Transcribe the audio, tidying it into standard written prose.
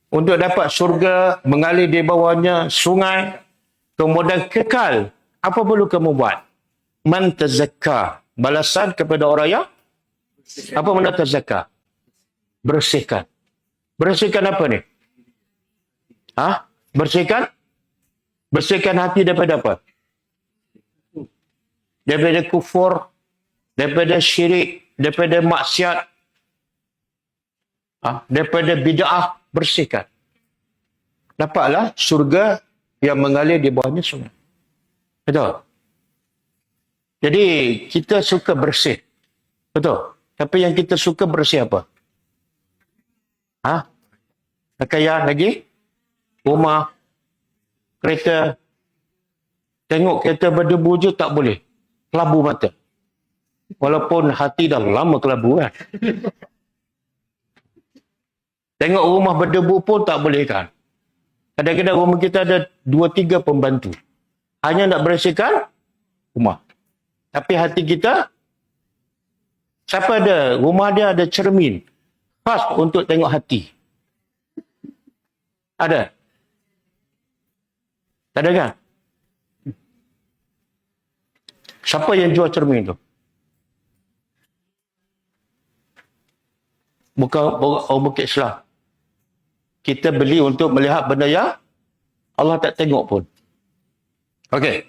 untuk dapat surga, mengalir di bawahnya sungai, kemudian kekal. Apa perlu kamu buat? Man tazakka. Balasan kepada orang yang apa makna tazakka? Bersihkan. Bersihkan apa ni? Bersihkan? Bersihkan hati daripada apa? Daripada kufur, daripada syirik, daripada maksiat, daripada bid'ah. Bersihkan. Dapatlah surga yang mengalir di bawahnya sungai. Betul? Jadi, kita suka bersih. Betul? Tapi yang kita suka bersih apa? Pakaian lagi? Rumah? Kereta? Tengok kereta berdebu je tak boleh. Kelabu mata. Walaupun hati dah lama kelabu kan. Tengok rumah berdebu pun tak boleh kan. Kadang-kadang rumah kita ada 2-3 pembantu. Hanya nak bersihkan rumah. Tapi hati kita, siapa ada? Rumah dia ada cermin. Khas untuk tengok hati. Ada? Tak ada kan? Siapa yang jual cermin tu? Bukan orang Bukit Selah. Kita beli untuk melihat benda yang Allah tak tengok pun. Okey.